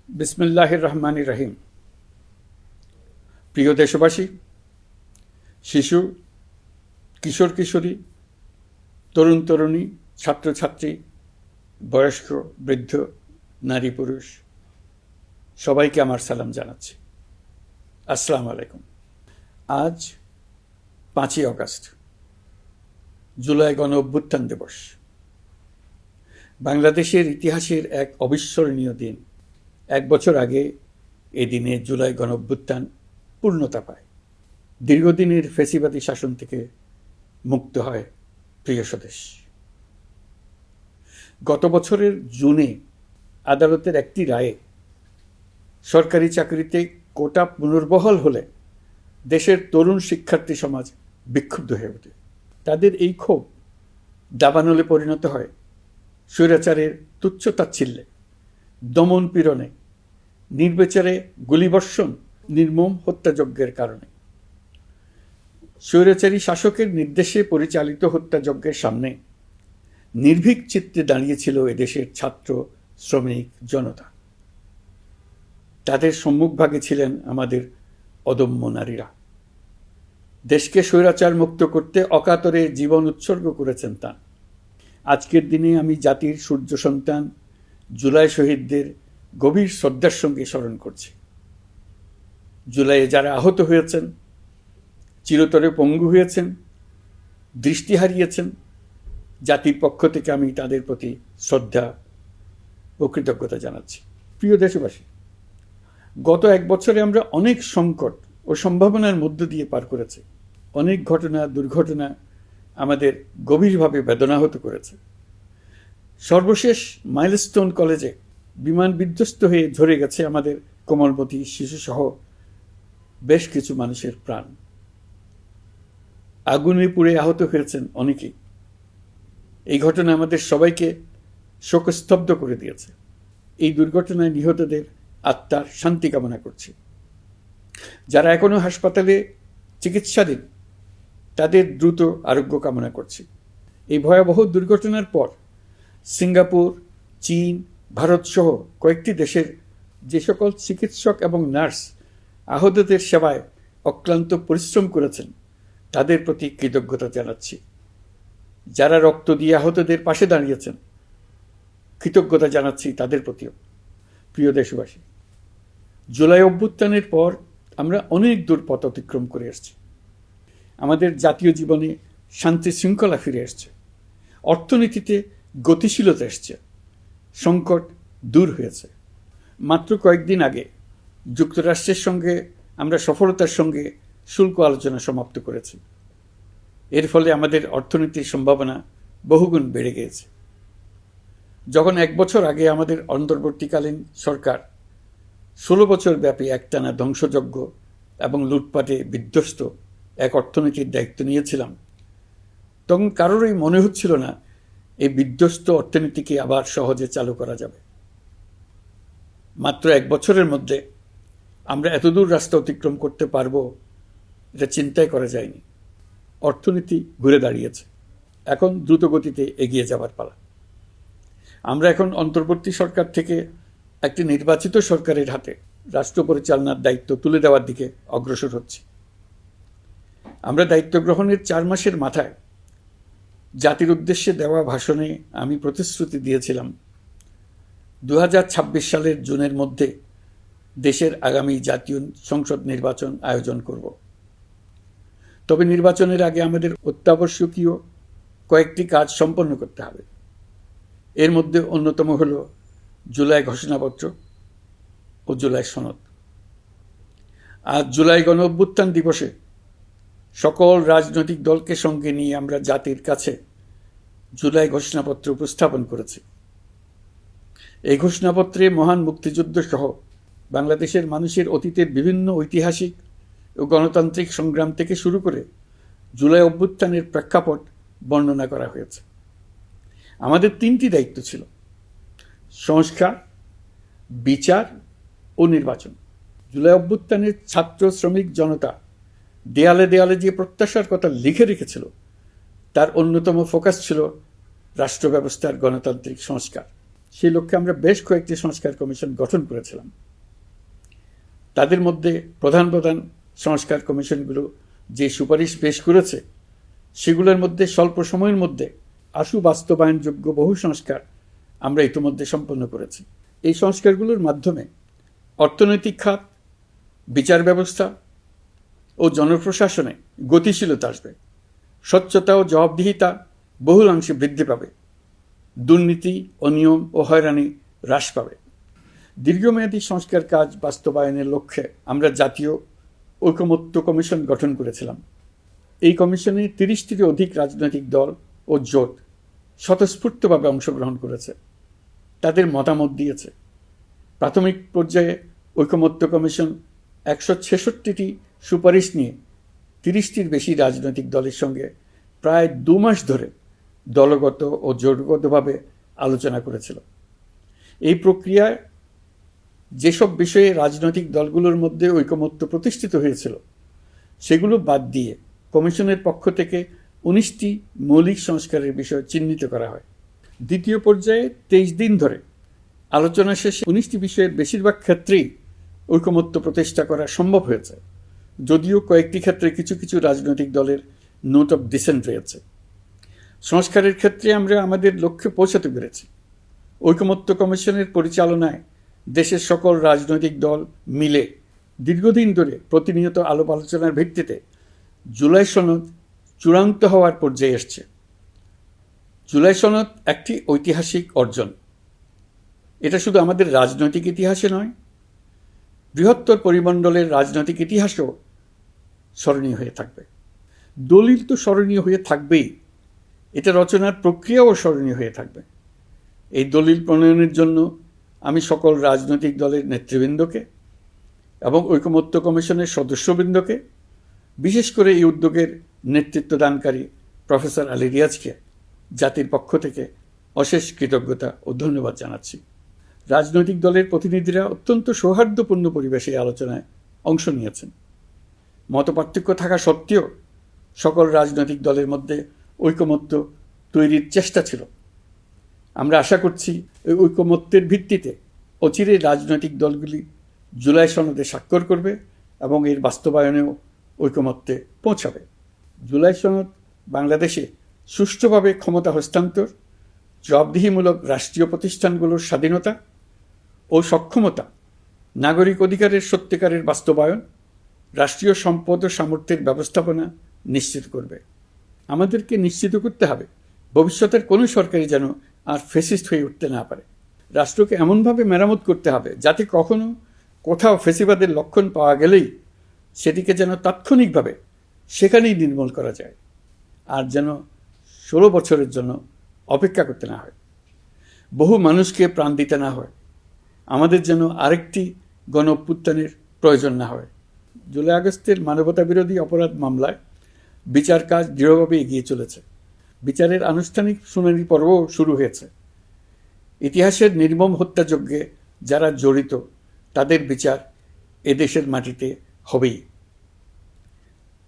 বিসমিল্লাহির রহমানির রহিম। প্রিয় দেশবাসী, শিশু, কিশোর কিশোরী, তরুণ তরুণী, ছাত্রছাত্রী, বয়স্ক, বৃদ্ধ, নারী পুরুষ সবাইকে আমার সালাম জানাচ্ছি। আসসালামু আলাইকুম। আজ 5ই অগাস্ট, জুলাই গণ অভ্যুত্থান দিবস। বাংলাদেশের ইতিহাসের এক অবিস্মরণীয় দিন। 1 বছর আগে এই দিনে জুলাই গণ অভ্যুত্থান পূর্ণতা পায়। দীর্ঘদিনের ফ্যাসিবাদী শাসন থেকে মুক্ত হয় প্রিয় স্বদেশ। গত বছরের জুনে আদালতের একটি রায়ে সরকারি চাকরিতে কোটা পুনর্বহাল হলে দেশের তরুণ শিক্ষার্থী সমাজ বিক্ষুব্ধ হয়ে ওঠে। তাদের এই ক্ষোভ দাবানলে পরিণত হয় স্বৈরাচারের তুচ্ছ-তাচ্ছিল্যে, দমন পীড়নে, নির্বিচারে গুলিবর্ষণ, নির্মম হত্যাযজ্ঞের কারণে। স্বৈরাচারী শাসকের নির্দেশে পরিচালিত হত্যাযজ্ঞের সামনে নির্ভীক চিত্তে দাঁড়িয়েছিল এদেশের ছাত্র, শ্রমিক, জনতা। তাদের সম্মুখভাগে ছিলেন আমাদের অদম্য নারীরা। দেশকে স্বৈরাচার মুক্ত করতে অকাতরে জীবন উৎসর্গ করেছেন তাঁরা। আজকের দিনে আমি জাতির সূর্য সন্তান জুলাই শহীদদের গভীর শ্রদ্ধার সঙ্গে স্মরণ করছি। জুলাইয়ে যারা আহত হয়েছেন, চিরতরে পঙ্গু হয়েছেন, দৃষ্টি হারিয়েছেন, জাতির পক্ষ থেকে আমি তাদের প্রতি শ্রদ্ধা ও কৃতজ্ঞতা জানাচ্ছি। প্রিয় দেশবাসী, গত 1 বছরে আমরা অনেক সংকট ও সম্ভাবনার মধ্য দিয়ে পার করেছি। অনেক ঘটনা, দুর্ঘটনা আমাদের গভীরভাবে বেদনাহত করেছে। সর্বশেষ মাইলস্টোন কলেজে বিমান বিধ্বস্ত হয়ে ঝরে গেছে আমাদের কোমলমতি শিশুসহ বেশ কিছু মানুষের প্রাণ। আগুনে পুড়ে আহত হয়েছেন অনেকেই। এই ঘটনা আমাদের সবাইকে শোকস্তব্ধ করে দিয়েছে। এই দুর্ঘটনায় নিহতদের আত্মার শান্তি কামনা করছি। যারা এখনো হাসপাতালে চিকিৎসাধীন, তাদের দ্রুত আরোগ্য কামনা করছি। এই ভয়াবহ দুর্ঘটনার পর সিঙ্গাপুর, চীন, ভারত সহ কয়েকটি দেশের যে সকল চিকিৎসক এবং নার্স আহতদের সেবায় অক্লান্ত পরিশ্রম করেছেন, তাদের প্রতি কৃতজ্ঞতা জানাচ্ছি। যারা রক্ত দিয়ে আহতদের পাশে দাঁড়িয়েছেন, কৃতজ্ঞতা জানাচ্ছি তাদের প্রতিও। প্রিয় দেশবাসী, জুলাই অভ্যুত্থানের পর আমরা অনেক দূর পথ অতিক্রম করে এসেছি। আমাদের জাতীয় জীবনে শান্তি শৃঙ্খলা ফিরে এসছে, অর্থনীতিতে গতিশীলতা এসছে, সংকট দূর হয়েছে। মাত্র কয়েকদিন আগে যুক্তরাষ্ট্রের সঙ্গে আমরা সফলতার সঙ্গে শুল্ক আলোচনা সমাপ্ত করেছি। এর ফলে আমাদের অর্থনীতির সম্ভাবনা বহুগুণ বেড়ে গিয়েছে। যখন 1 বছর আগে আমাদের অন্তর্বর্তীকালীন সরকার 16 বছর ব্যাপী একটানা ধ্বংসযজ্ঞ এবং লুটপাটে বিধ্বস্ত এক অর্থনীতির দায়িত্ব নিয়েছিলাম, তখন কারোরই মনে হচ্ছিল না এই বিধ্বস্ত অর্থনীতিকে আবার সহজে চালু করা যাবে। মাত্র 1 বছরের মধ্যে আমরা এতদূর রাস্তা অতিক্রম করতে পারবো, এটা চিন্তাই করা যায়নি। অর্থনীতি ঘুরে দাঁড়িয়েছে। এখন দ্রুত গতিতে এগিয়ে যাবার পালা। আমরা এখন অন্তর্বর্তী সরকার থেকে একটি নির্বাচিত সরকারের হাতে রাষ্ট্র পরিচালনার দায়িত্ব তুলে দেওয়ার দিকে অগ্রসর হচ্ছি। আমরা দায়িত্ব গ্রহণের 4 মাসের মাথায় জাতির উদ্দেশ্যে দেওয়া ভাষণে আমি প্রতিশ্রুতি দিয়েছিলাম 2026 সালের জুনের মধ্যে দেশের আগামী জাতীয় সংসদ নির্বাচন আয়োজন করব। তবে নির্বাচনের আগে আমাদের অত্যাবশ্যকীয় কয়েকটি কাজ সম্পন্ন করতে হবে। এর মধ্যে অন্যতম হল জুলাই ঘোষণাপত্র ও জুলাই সনদ। আজ জুলাই গণ অভ্যুত্থান দিবসে সকল রাজনৈতিক দলকে সঙ্গে নিয়ে আমরা জাতির কাছে জুলাই ঘোষণাপত্র উপস্থাপন করেছি। এই ঘোষণাপত্রে মহান মুক্তিযুদ্ধ সহ বাংলাদেশের মানুষের অতীতের বিভিন্ন ঐতিহাসিক ও গণতান্ত্রিক সংগ্রাম থেকে শুরু করে জুলাই অভ্যুত্থানের প্রেক্ষাপট বর্ণনা করা হয়েছে। আমাদের 3টি দায়িত্ব ছিল: সংস্কার, বিচার ও নির্বাচন। জুলাই অভ্যুত্থানের ছাত্র, শ্রমিক, জনতা দেয়ালে দেয়ালে যে প্রত্যাশার কথা লিখে রেখেছিল, তার অন্যতম ফোকাস ছিল রাষ্ট্র ব্যবস্থার গণতান্ত্রিক সংস্কার। সেই লক্ষ্যে আমরা বেশ কয়েকটি সংস্কার কমিশন গঠন করেছিলাম। তাদের মধ্যে প্রধান প্রধান সংস্কার কমিশনগুলো যে সুপারিশ পেশ করেছে সেগুলোর মধ্যে স্বল্প সময়ের মধ্যে আশু বাস্তবায়নযোগ্য বহু সংস্কার আমরা ইতিমধ্যে সম্পন্ন করেছি। এই সংস্কারগুলোর মাধ্যমে অর্থনৈতিক খাত, বিচার ব্যবস্থা ও জনপ্রশাসনে গতিশীলতা আসবে, স্বচ্ছতা ও জবাবদিহিতা বহুলাংশে বৃদ্ধি পাবে, দুর্নীতি, অনিয়ম ও হয়রানি হ্রাস পাবে। দীর্ঘমেয়াদী সংস্কার কাজ বাস্তবায়নের লক্ষ্যে আমরা জাতীয় ঐকমত্য কমিশন গঠন করেছিলাম। এই কমিশনে 30টির অধিক রাজনৈতিক দল ও জোট স্বতঃস্ফূর্তভাবে অংশগ্রহণ করেছে, তাদের মতামত দিয়েছে। প্রাথমিক পর্যায়ে ঐকমত্য কমিশন 166টি সুপারিশ নিয়ে 30টির বেশি রাজনৈতিক দলের সঙ্গে প্রায় 2 মাস ধরে দলগত ও জোটগতভাবে আলোচনা করেছিল। এই প্রক্রিয়ায় যেসব বিষয়ে রাজনৈতিক দলগুলোর মধ্যে ঐকমত্য প্রতিষ্ঠিত হয়েছিল সেগুলো বাদ দিয়ে কমিশনের পক্ষ থেকে 19টি মৌলিক সংস্কারের বিষয় চিহ্নিত করা হয়। দ্বিতীয় পর্যায়ে 23 দিন ধরে আলোচনা শেষে 19টি বিষয়ের বেশিরভাগ ক্ষেত্রেই ঐকমত্য প্রতিষ্ঠা করা সম্ভব হয়েছে, যদিও কয়েকটি ক্ষেত্রে কিছু কিছু রাজনৈতিক দলের নোট অফ ডিসেন্ট রয়েছে। সংস্কারের ক্ষেত্রে আমরা আমাদের লক্ষ্যে পৌঁছাতে পেরেছি। ঐকমত্য কমিশনের পরিচালনায় দেশের সকল রাজনৈতিক দল মিলে দীর্ঘদিন ধরে প্রতিনিয়ত আলাপ আলোচনার ভিত্তিতে জুলাই সনদ চূড়ান্ত হওয়ার পর্যায়ে এসছে। জুলাই সনদ একটি ঐতিহাসিক অর্জন। এটা শুধু আমাদের রাজনৈতিক ইতিহাসে নয়, বৃহত্তর পরিমণ্ডলের রাজনৈতিক ইতিহাসেও স্মরণীয় হয়ে থাকবে। দলিল তো স্মরণীয় হয়ে থাকবেই, এটা রচনার প্রক্রিয়াও স্মরণীয় হয়ে থাকবে। এই দলিল প্রণয়নের জন্য আমি সকল রাজনৈতিক দলের নেতৃবৃন্দকে এবং ঐকমত্য কমিশনের সদস্যবৃন্দকে, বিশেষ করে এই উদ্যোগের নেতৃত্ব দানকারী প্রফেসর আলী রিয়াজকে জাতির পক্ষ থেকে অশেষ কৃতজ্ঞতা ও ধন্যবাদ জানাচ্ছি। রাজনৈতিক দলের প্রতিনিধিরা অত্যন্ত সৌহার্দ্যপূর্ণ পরিবেশে আলোচনায় অংশ নিয়েছেন। মতপার্থক্য থাকা সত্ত্বেও সকল রাজনৈতিক দলের মধ্যে ঐকমত্য তৈরির চেষ্টা ছিল। আমরা আশা করছি এই ঐকমত্যের ভিত্তিতে অচিরে রাজনৈতিক দলগুলি জুলাই সনদে স্বাক্ষর করবে এবং এর বাস্তবায়নেও ঐকমত্যে পৌঁছাবে। জুলাই সনদ বাংলাদেশে সুষ্ঠুভাবে ক্ষমতা হস্তান্তর, জবাবদিহিমূলক রাষ্ট্রীয় প্রতিষ্ঠানগুলোর স্বাধীনতা ও সক্ষমতা, নাগরিক অধিকারের সত্যিকারের বাস্তবায়ন, রাষ্ট্রীয় সম্পদ ও সামর্থ্যের ব্যবস্থাপনা নিশ্চিত করবে। আমাদেরকে নিশ্চিত করতে হবে ভবিষ্যতের কোনো সরকারই যেন আর ফ্যাসিস্ট হয়ে উঠতে না পারে। রাষ্ট্রকে এমনভাবে মেরামত করতে হবে যাতে কখনো কোথাও ফ্যাসিবাদের লক্ষণ পাওয়া গেলেই সেটিকে যেন তাৎক্ষণিকভাবে সেখানেই নির্মূল করা যায়, আর যেন 16 বছরের জন্য অপেক্ষা করতে না হয়, বহু মানুষকে প্রাণ দিতে না হয়, আমাদের যেন আরেকটি গণ অভ্যুত্থানের প্রয়োজন না হয়। জুলাই আগস্টের মানবতাবিরোধী অপরাধ মামলায় বিচার কাজ দৃঢ়ভাবে এগিয়ে চলেছে। বিচারের আনুষ্ঠানিক শুনানি পর্বও শুরু হয়েছে। ইতিহাসের নির্মম হত্যাযজ্ঞে যারা জড়িত তাদের বিচার এদেশের মাটিতে হবেই।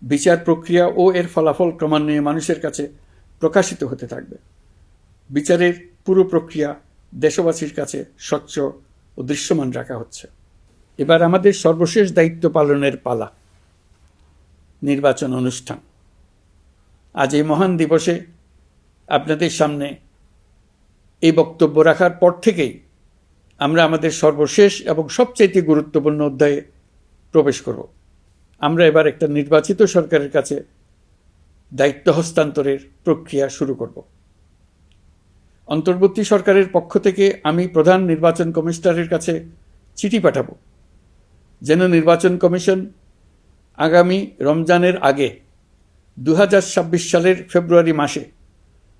বিচার প্রক্রিয়া ও এর ফলাফল ক্রমান্বয়ে মানুষের কাছে প্রকাশিত হতে থাকবে। বিচারের পুরো প্রক্রিয়া দেশবাসীর কাছে স্বচ্ছ ও দৃশ্যমান রাখা হচ্ছে। এবার আমাদের সর্বশেষ দায়িত্ব পালনের পালা, নির্বাচন অনুষ্ঠান। আজ এই মহান দিবসে আপনাদের সামনে এই বক্তব্য রাখার পর থেকেই আমরা আমাদের সর্বশেষ এবং সবচাইতে গুরুত্বপূর্ণ অধ্যায়ে প্রবেশ করব। আমরা এবার একটা নির্বাচিত সরকারের কাছে দায়িত্ব হস্তান্তরের প্রক্রিয়া শুরু করব। অন্তর্বর্তী সরকারের পক্ষ থেকে আমি প্রধান নির্বাচন কমিশনারের কাছে চিঠি পাঠাবো যেন নির্বাচন কমিশন আগামী রমজানের আগে 2026 সালের ফেব্রুয়ারি মাসে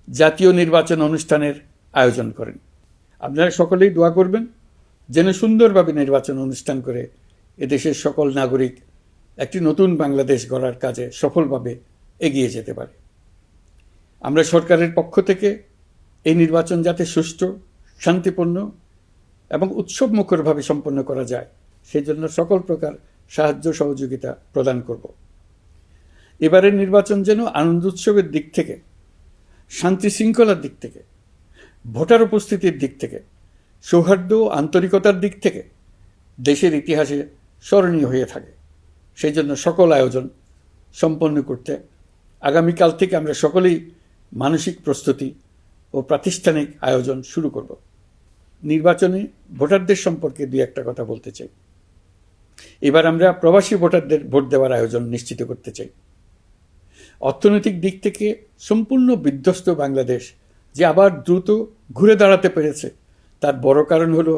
জাতীয় নির্বাচন অনুষ্ঠানের আয়োজন করেন। আপনারা সকলেই দোয়া করবেন যেন সুন্দরভাবে নির্বাচন অনুষ্ঠান করে এদেশের সকল নাগরিক একটি নতুন বাংলাদেশ গড়ার কাজে সফলভাবে এগিয়ে যেতে পারে। আমরা সরকারের পক্ষ থেকে এই নির্বাচন যাতে সুষ্ঠু, শান্তিপূর্ণ এবং উৎসবমুখরভাবে সম্পন্ন করা যায় সেজন্য সকল প্রকার সাহায্য সহযোগিতা প্রদান করব। এবারের নির্বাচন যেন আনন্দ উৎসবের দিক থেকে, শান্তি শৃঙ্খলার দিক থেকে, ভোটার উপস্থিতির দিক থেকে সৌহার্দ্য ও আন্তরিকতার দিক থেকে দেশের ইতিহাসে স্মরণীয় হয়ে থাকে। সেই জন্য সকল আয়োজন সম্পন্ন করতে আগামীকাল থেকে আমরা সকলেই মানসিক প্রস্তুতি ও প্রাতিষ্ঠানিক আয়োজন শুরু করব। নির্বাচনে ভোটারদের সম্পর্কে দুই একটা কথা বলতে চাই। এবার আমরা প্রবাসী ভোটারদের ভোট দেওয়ার আয়োজন নিশ্চিত করতে চাই। অর্থনৈতিক দিক থেকে সম্পূর্ণ বিধ্বস্ত বাংলাদেশ যে আবার দ্রুত ঘুরে দাঁড়াতে পেরেছে, তার বড় কারণ হলো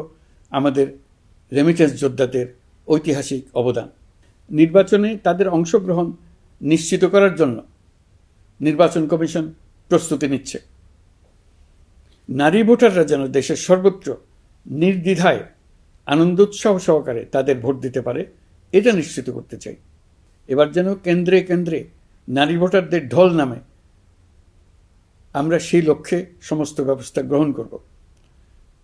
আমাদের রেমিটেন্স যোদ্ধাদের ঐতিহাসিক অবদান। নির্বাচনে তাদের অংশগ্রহণ নিশ্চিত করার জন্য নির্বাচন কমিশন প্রস্তুতি নিচ্ছে। নারী ভোটাররা যেন দেশের সর্বত্র নির্দ্বিধায় আনন্দোৎসাহ সহকারে তাদের ভোট দিতে পারে, এটা নিশ্চিত করতে চাই। এবার যেন কেন্দ্রে কেন্দ্রে নারী ভোটারদের ঢল নামে, আমরা সেই লক্ষ্যে সমস্ত ব্যবস্থা গ্রহণ করব।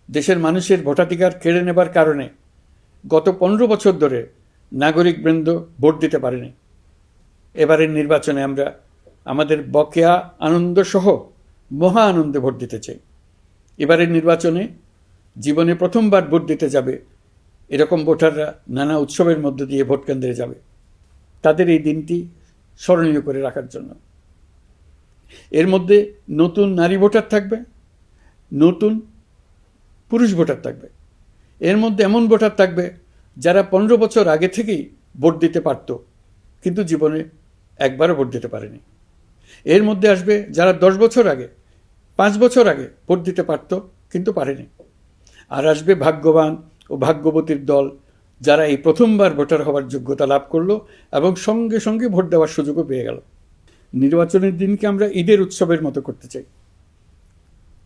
দেশের মানুষের ভোটাধিকার কেড়ে নেবার কারণে গত 15 বছর ধরে নাগরিকবৃন্দ ভোট দিতে পারেনি। এবারের নির্বাচনে আমরা আমাদের বকেয়া আনন্দ সহ মহা আনন্দে ভোট দিতে চাই। এবারের নির্বাচনে জীবনে প্রথমবার ভোট দিতে যাবে এরকম ভোটাররা নানা উৎসবের মধ্য দিয়ে ভোট কেন্দ্রে যাবে, তাদের এই দিনটি স্মরণীয় করে রাখার জন্য। এর মধ্যে নতুন নারী ভোটার থাকবে, নতুন পুরুষ ভোটার থাকবে। এর মধ্যে এমন ভোটার থাকবে যারা 15 বছর আগে থেকেই ভোট দিতে পারত, কিন্তু জীবনে একবারও ভোট দিতে পারেনি। এর মধ্যে আসবে যারা 10 বছর আগে, 5 বছর আগে ভোট দিতে পারত কিন্তু পারেনি। আর আসবে ভাগ্যবান ও ভাগ্যবতীর দল, যারা এই প্রথমবার ভোটার হওয়ার যোগ্যতা লাভ করলো এবং সঙ্গে সঙ্গে ভোট দেওয়ার সুযোগও পেয়ে গেল। নির্বাচনের দিনকে আমরা ঈদের উৎসবের মতো করতে চাই।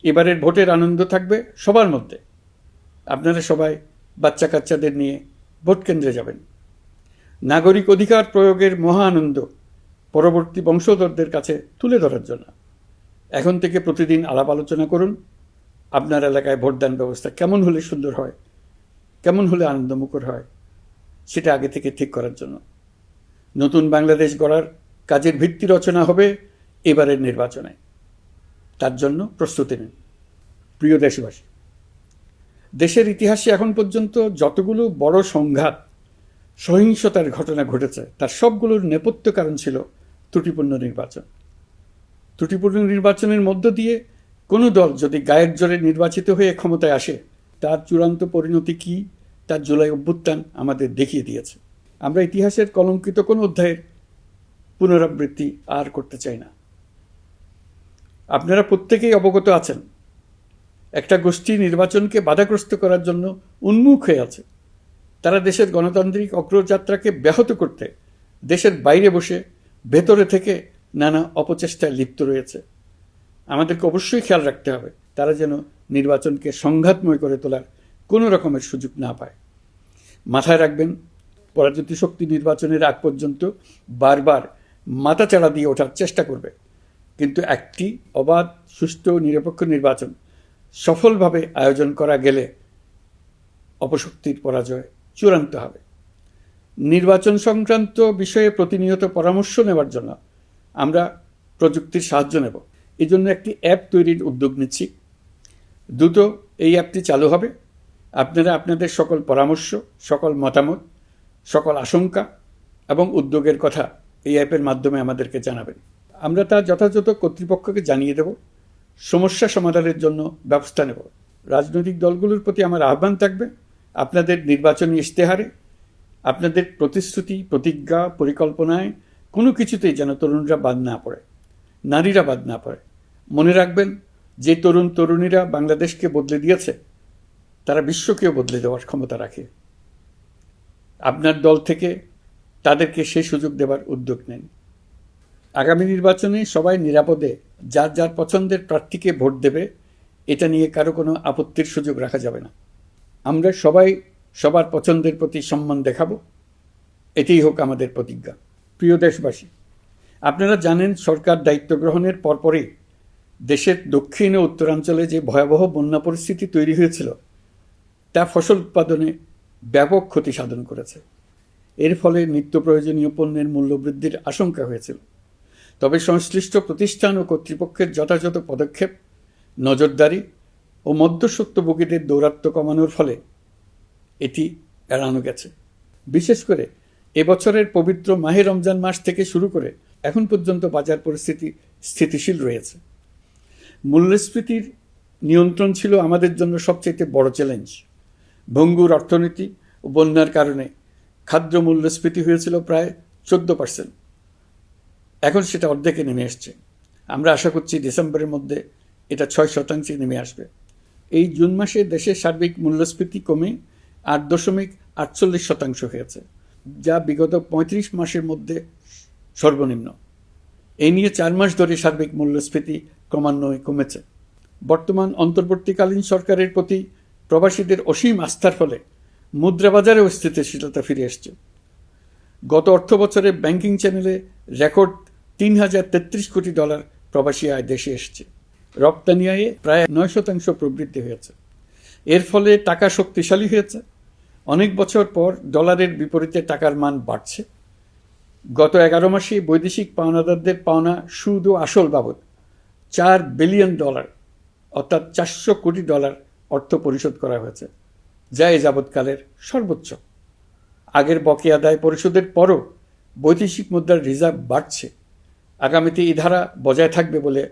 এবারের ভোটের আনন্দ থাকবে সবার মধ্যে। আপনারা সবাই বাচ্চা কাচ্চাদের নিয়ে ভোট কেন্দ্রে যাবেন। নাগরিক অধিকার প্রয়োগের মহা আনন্দ পরবর্তী বংশধরদের কাছে তুলে ধরার জন্য এখন থেকে প্রতিদিন আলাপ আলোচনা করুন। আপনার এলাকায় ভোটদান ব্যবস্থা কেমন হলে সুন্দর হয়, কেমন হলে আনন্দমুখর হয়, সেটা আগে থেকে ঠিক করার জন্য। নতুন বাংলাদেশ গড়ার কাজের ভিত্তি রচনা হবে এবারের নির্বাচনে। তার জন্য প্রস্তুতি নিন। প্রিয় দেশবাসী, দেশের ইতিহাসে এখন পর্যন্ত যতগুলো বড় সংঘাত, সহিংসতার ঘটনা ঘটেছে, তার সবগুলোর নেপথ্য কারণ ছিল ত্রুটিপূর্ণ নির্বাচন। ত্রুটিপূর্ণ নির্বাচনের মধ্য দিয়ে কোনো দল যদি গায়ের জোরে নির্বাচিত হয়ে ক্ষমতায় আসে, তার চূড়ান্ত পরিণতি কী, তার জুলাই অভ্যুত্থান আমাদের দেখিয়ে দিয়েছে। আমরা ইতিহাসের কলঙ্কিত কোনো অধ্যায়ের পুনরাবৃত্তি আর করতে চাই না। আপনারা প্রত্যেকেই অবগত আছেন, একটা গোষ্ঠী নির্বাচনকে বাধাগ্রস্ত করার জন্য উন্মুখ হয়ে আছে। তারা দেশের গণতান্ত্রিক অগ্রযাত্রাকে ব্যাহত করতে দেশের বাইরে বসে ভেতরে থেকে নানা অপচেষ্টায় লিপ্ত রয়েছে। আমাদেরকে অবশ্যই খেয়াল রাখতে হবে তারা যেন নির্বাচনকে সংঘাতময় করে তোলার কোনো রকমের সুযোগ না পায়। মাথায় রাখবেন, পরাজিত শক্তি নির্বাচনের আগ পর্যন্ত বারবার মাথাচাড়া দিয়ে ওঠার চেষ্টা করবে, কিন্তু একটি অবাধ, সুষ্ঠু, নিরপেক্ষ নির্বাচন সফলভাবে আয়োজন করা গেলে অপশক্তির পরাজয় চূড়ান্ত হবে। নির্বাচন সংক্রান্ত বিষয়ে প্রতিনিয়ত পরামর্শ নেওয়ার জন্য আমরা প্রযুক্তির সাহায্য নেব। এই জন্য একটি অ্যাপ তৈরির উদ্যোগ নিচ্ছি। দ্রুত এই অ্যাপটি চালু হবে। আপনারা আপনাদের সকল পরামর্শ, সকল মতামত, সকল আশঙ্কা এবং উদ্যোগের কথা এই অ্যাপের মাধ্যমে আমাদেরকে জানাবেন। আমরা তা যথাযথ কর্তৃপক্ষকে জানিয়ে দেব, সমস্যা সমাধানের জন্য ব্যবস্থা নেব। রাজনৈতিক দলগুলোর প্রতি আমার আহ্বান থাকবে, আপনাদের নির্বাচনী ইশতেহারে, আপনাদের প্রতিশ্রুতি, প্রতিজ্ঞা, পরিকল্পনায় কোনো কিছুতেই যেন তরুণরা বাদ না পড়ে, নারীরা বাদ না পড়ে। মনে রাখবেন, যে তরুণ তরুণীরা বাংলাদেশকে বদলে দিয়েছে, তারা বিশ্বকেও বদলে দেওয়ার ক্ষমতা রাখে। আপনার দল থেকে তাদেরকে সেই সুযোগ দেওয়ার উদ্যোগ নেন। আগামী নির্বাচনে সবাই নিরাপদে যার যার পছন্দের প্রার্থীকে ভোট দেবে, এটা নিয়ে কারো কোনো আপত্তির সুযোগ রাখা যাবে না। আমরা সবাই সবার পছন্দের প্রতি সম্মান দেখাবো, এটাই হোক আমাদের প্রতিজ্ঞা। প্রিয় দেশবাসী, আপনারা জানেন, সরকার দায়িত্ব গ্রহণের পরপরই দেশের দক্ষিণ ও উত্তরাঞ্চলে যে ভয়াবহ বন্যা পরিস্থিতি তৈরি হয়েছিল, তা ফসল উৎপাদনে ব্যাপক ক্ষতি সাধন করেছে। এর ফলে নিত্য প্রয়োজনীয় পণ্যের মূল্যবৃদ্ধির আশঙ্কা হয়েছিল। তবে সংশ্লিষ্ট প্রতিষ্ঠান ও কর্তৃপক্ষের যথাযথ পদক্ষেপ, নজরদারি ও মধ্যস্বত্বভোগীদের দৌরাত্ম্য কমানোর ফলে এটি এড়ানো গেছে। বিশেষ করে এবছরের পবিত্র মাহে রমজান মাস থেকে শুরু করে এখন পর্যন্ত বাজার পরিস্থিতি স্থিতিশীল রয়েছে। মূল্যস্ফীতির নিয়ন্ত্রণ ছিল আমাদের জন্য সবচেয়ে বড় চ্যালেঞ্জ। ভঙ্গুর অর্থনীতি ও বন্যার কারণে খাদ্য মূল্যস্ফীতি হয়েছিল প্রায় 14%। এখন সেটা অর্ধেকে নেমে আসছে। আমরা আশা করছি ডিসেম্বরের মধ্যে এটা 6% নেমে আসবে। এই জুন মাসে দেশের সার্বিক মূল্যস্ফীতি কমে 8.48% হয়েছে, যা বিগত 35 মাসের মধ্যে সর্বনিম্ন। এই নিয়ে 4 মাস ধরে সার্বিক মূল্যস্ফীতি ক্রমান্বয়ে কমেছে। বর্তমান অন্তর্বর্তীকালীন সরকারের প্রতি প্রবাসীদের অসীম আস্থার ফলে মুদ্রাবাজারেও স্থিতিশীলতা ফিরে এসছে। গত অর্থবছরে ব্যাংকিং চ্যানেলে রেকর্ড $3033 কোটি প্রবাসী আয় দেশে এসছে। রপ্তানি আয়ে প্রায় 9% প্রবৃদ্ধি হয়েছে। এর ফলে টাকা শক্তিশালী হয়েছে। অনেক বছর পর ডলারের বিপরীতে টাকার মান বাড়ছে। গত 11 মাসে বৈদেশিক পাওনাদারদের পাওনা সুদ ও আসল বাবদ $4 বিলিয়ন অর্থাৎ $400 কোটি অর্থ পরিশোধ করা হয়েছে, যা এ যাবৎকালের সর্বোচ্চ। আগের বকেয়া আদায় পরিশোধের পরও বৈদেশিক মুদ্রার রিজার্ভ বাড়ছে। আগামীতে এই ধারা বজায় থাকবে বলে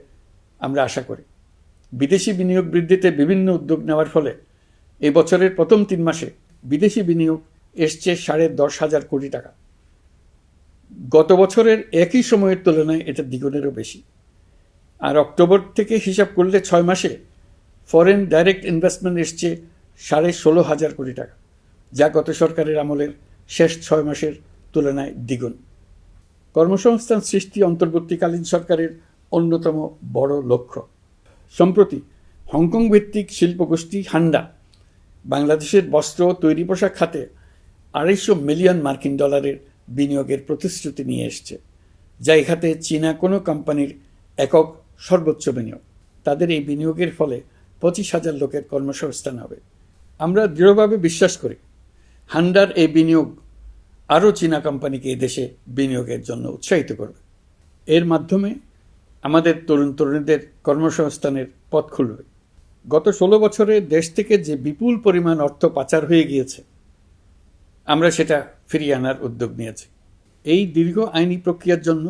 আমরা আশা করি। বিদেশি বিনিয়োগ বৃদ্ধিতে বিভিন্ন উদ্যোগ নেওয়ার ফলে এই বছরের প্রথম 3 মাসে বিদেশি বিনিয়োগ এসছে $10,500 কোটি। গত বছরের একই সময়ের তুলনায় এটা দ্বিগুণেরও বেশি। আর অক্টোবর থেকে হিসাব করলে 6 মাসে ফরেন ডাইরেক্ট ইনভেস্টমেন্ট এসছে $16,500 কোটি, যা গত সরকারের আমলের শেষ 6 মাসের তুলনায় দ্বিগুণ। কর্মসংস্থান সৃষ্টি অন্তর্বর্তীকালীন সরকারের অন্যতম বড় লক্ষ্য। সম্প্রতি হংকং ভিত্তিক শিল্পগোষ্ঠী হান্ডা বাংলাদেশের বস্ত্র ও তৈরি পোশাক খাতে $250 মিলিয়ন বিনিয়োগের প্রতিশ্রুতি নিয়ে এসছে, যা এ খাতে চীনা কোনো কোম্পানির একক সর্বোচ্চ বিনিয়োগ। তাদের এই বিনিয়োগের ফলে 25,000 লোকের কর্মসংস্থান হবে। আমরা দৃঢ়ভাবে বিশ্বাস করি হান্ডার এই বিনিয়োগ আরও চীনা কোম্পানিকে এদেশে বিনিয়োগের জন্য উৎসাহিত করবে। এর মাধ্যমে আমাদের তরুণ তরুণীদের কর্মসংস্থানের পথ খুলবে। গত 16 বছরে দেশ থেকে যে বিপুল পরিমাণ অর্থ পাচার হয়ে গিয়েছে, আমরা সেটা ফিরিয়ে আনার উদ্যোগ নিয়েছি। এই দীর্ঘ আইনি প্রক্রিয়ার জন্য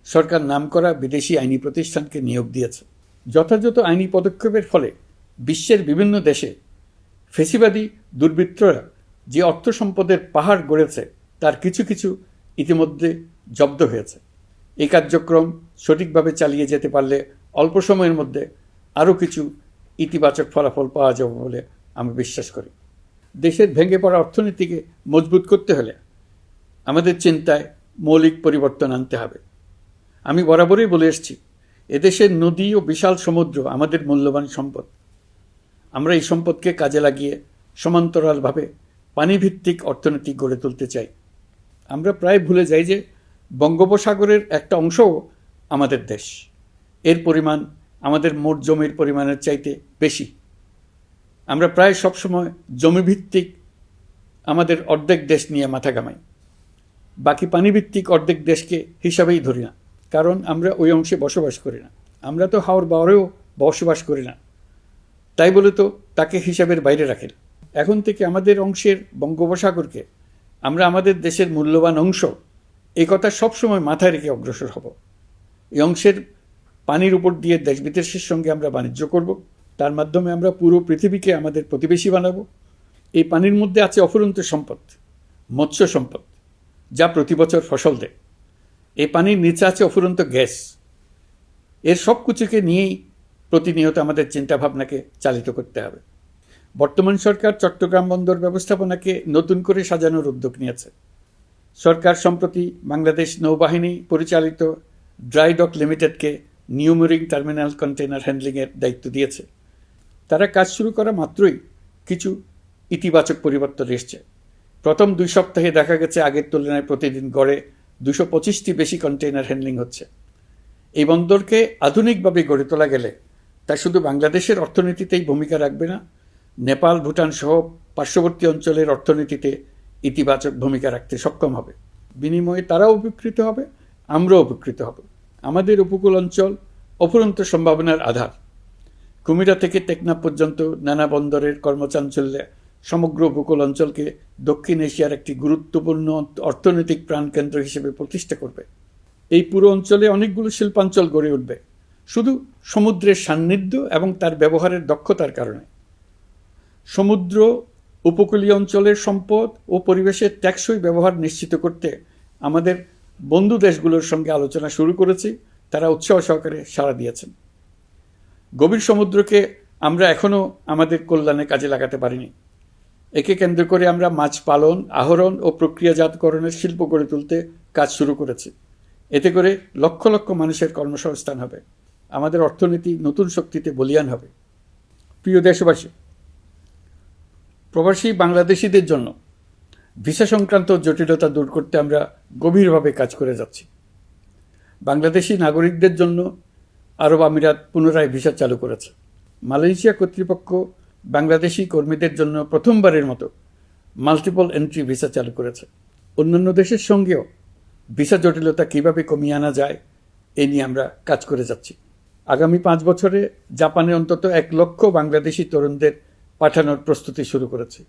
সরকার নামকরা বিদেশি আইনি প্রতিষ্ঠানকে নিয়োগ দিয়েছে। যথাযথ আইনি পদক্ষেপের ফলে বিশ্বের বিভিন্ন দেশে ফেসিবাদী দুর্বৃত্তরা যে অর্থ সম্পদের পাহাড় গড়েছে তার কিছু কিছু ইতিমধ্যে জব্দ হয়েছে। এই কার্যক্রম সঠিকভাবে চালিয়ে যেতে পারলে অল্প সময়ের মধ্যে আরও কিছু ইতিবাচক ফলাফল পাওয়া যাবে বলে আমি বিশ্বাস করি। দেশের ভেঙে পড়া অর্থনীতিকে মজবুত করতে হলে আমাদের চিন্তায় মৌলিক পরিবর্তন আনতে হবে। আমি বরাবরই বলে এসেছি, এদেশের নদী ও বিশাল সমুদ্র আমাদের মূল্যবান সম্পদ। আমরা এই সম্পদকে কাজে লাগিয়ে সমান্তরালভাবে পানিভিত্তিক অর্থনীতি গড়ে তুলতে চাই। আমরা প্রায় ভুলে যাই যে বঙ্গোপসাগরের একটা অংশও আমাদের দেশ। এর পরিমাণ আমাদের মোট জমির পরিমাণের চাইতে বেশি। আমরা প্রায় সবসময় জমিভিত্তিক আমাদের অর্ধেক দেশ নিয়ে মাথা ঘামাই, বাকি পানিভিত্তিক অর্ধেক দেশকে হিসাবেই ধরি না, কারণ আমরা ওই অংশে বসবাস করি না। আমরা তো হাওর বাওরেও বসবাস করি না, তাই বলে তো তাকে হিসাবের বাইরে রাখেন। এখন থেকে আমাদের অংশের বঙ্গোপসাগরকে আমরা আমাদের দেশের মূল্যবান অংশ, এই কথা সবসময় মাথায় রেখে অগ্রসর হব। এই অংশের পানির উপর দিয়ে দেশ বিদেশের সঙ্গে আমরা বাণিজ্য করব। তার মাধ্যমে আমরা পুরো পৃথিবীকে আমাদের প্রতিবেশী বানাবো। এই পানির মধ্যে আছে অফুরন্ত সম্পদ, মৎস্য সম্পদ, যা প্রতি বছর ফসল দেয়। এই পানির নিচে আছে অফুরন্ত গ্যাস। এর সব কিছুকে নিয়েই প্রতিনিয়ত আমাদের চিন্তাভাবনাকে চালিত করতে হবে। বর্তমান সরকার চট্টগ্রাম বন্দর ব্যবস্থাপনাকে নতুন করে সাজানোর উদ্যোগ নিয়েছে। সরকার সম্প্রতি বাংলাদেশ নৌবাহিনী পরিচালিত ড্রাই ডক লিমিটেডকে নিউ মুরিং টার্মিনাল কন্টেইনার হ্যান্ডলিংয়ের দায়িত্ব দিয়েছে। তারা কাজ শুরু করা মাত্রই কিছু ইতিবাচক পরিবর্তন এসছে। প্রথম 2 সপ্তাহে দেখা গেছে আগের তুলনায় প্রতিদিন গড়ে 225টি বেশি কন্টেইনার হ্যান্ডলিং হচ্ছে। এই বন্দরকে আধুনিকভাবে গড়ে তোলা গেলে তা শুধু বাংলাদেশের অর্থনীতিতেই ভূমিকা রাখবে না, নেপাল, ভুটান সহ পার্শ্ববর্তী অঞ্চলের অর্থনীতিতে ইতিবাচক ভূমিকা রাখতে সক্ষম হবে। বিনিময়ে তারাও উপকৃত হবে, আমরাও উপকৃত হব। আমাদের উপকূল অঞ্চল অফুরন্ত সম্ভাবনার আধার। কুমিরা থেকে টেকনাফ পর্যন্ত নানা বন্দরের কর্মচাঞ্চল্যে সমগ্র উপকূল অঞ্চলকে দক্ষিণ এশিয়ার একটি গুরুত্বপূর্ণ অর্থনৈতিক প্রাণকেন্দ্র হিসেবে প্রতিষ্ঠা করবে। এই পুরো অঞ্চলে অনেকগুলো শিল্পাঞ্চল গড়ে উঠবে শুধু সমুদ্রের সান্নিধ্য এবং তার ব্যবহারের দক্ষতার কারণে। সমুদ্র উপকূলীয় অঞ্চলের সম্পদ ও পরিবেশের টেকসই ব্যবহার নিশ্চিত করতে আমাদের বন্ধু দেশগুলোর সঙ্গে আলোচনা শুরু করেছি। তারা উৎসাহ সহকারে সাড়া দিয়েছেন। গভীর সমুদ্রকে আমরা এখনও আমাদের কল্যাণে কাজে লাগাতে পারিনি। একে কেন্দ্র করে আমরা মাছ পালন, আহরণ ও প্রক্রিয়াজাতকরণের শিল্প গড়ে তুলতে কাজ শুরু করেছি। এতে করে লক্ষ লক্ষ মানুষের কর্মসংস্থান হবে, আমাদের অর্থনীতি নতুন শক্তিতে বলীয়ান হবে। প্রিয় দেশবাসী, প্রবাসী বাংলাদেশিদের জন্য ভিসা সংক্রান্ত জটিলতা দূর করতে আমরা গভীরভাবে কাজ করে যাচ্ছি। বাংলাদেশি নাগরিকদের জন্য আরব আমিরাত পুনরায় ভিসা চালু করেছে। মালয়েশিয়া কর্তৃপক্ষ বাংলাদেশি কর্মীদের জন্য প্রথমবারের মতো মাল্টিপল এন্ট্রি ভিসা চালু করেছে। অন্যান্য দেশের সঙ্গেও ভিসা জটিলতা কীভাবে কমিয়ে আনা যায় এ নিয়ে আমরা কাজ করে যাচ্ছি। আগামী 5 বছরে জাপানে অন্তত 1 লক্ষ বাংলাদেশি তরুণদের পাঠানোর প্রস্তুতি শুরু করেছে।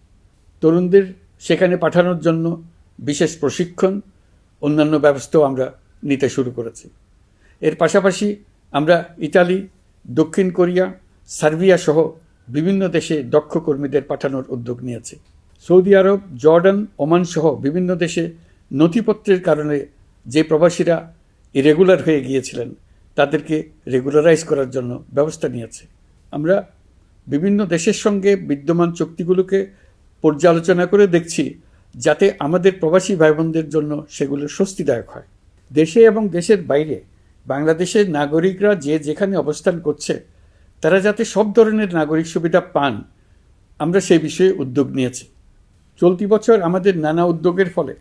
তরুণদের সেখানে পাঠানোর জন্য বিশেষ প্রশিক্ষণ, অন্যান্য ব্যবস্থাও আমরা নিতে শুরু করেছি। এর পাশাপাশি আমরা ইতালি, দক্ষিণ কোরিয়া, সার্বিয়া সহ বিভিন্ন দেশে দক্ষ কর্মীদের পাঠানোর উদ্যোগ নিয়েছি। সৌদি আরব, জর্ডান, ওমান সহ বিভিন্ন দেশে নথিপত্রের কারণে যে প্রবাসীরা ইরেগুলার হয়ে গিয়েছিলেন তাদেরকে রেগুলারাইজ করার জন্য ব্যবস্থা নিয়েছে। আমরা বিভিন্ন দেশের সঙ্গে বিদ্যমান চুক্তিগুলোকে পর্যালোচনা করে দেখছি যাতে আমাদের প্রবাসী ভাই বোনদের জন্য সেগুলো স্বস্তিদায়ক হয়। দেশে এবং দেশের বাইরে বাংলাদেশের নাগরিকরা যে যেখানে অবস্থান করছে তারা যাতে সব ধরনের নাগরিক সুবিধা পান, আমরা সেই বিষয়ে উদ্যোগ নিয়েছি। চলতি বছর আমাদের নানা উদ্যোগের ফলে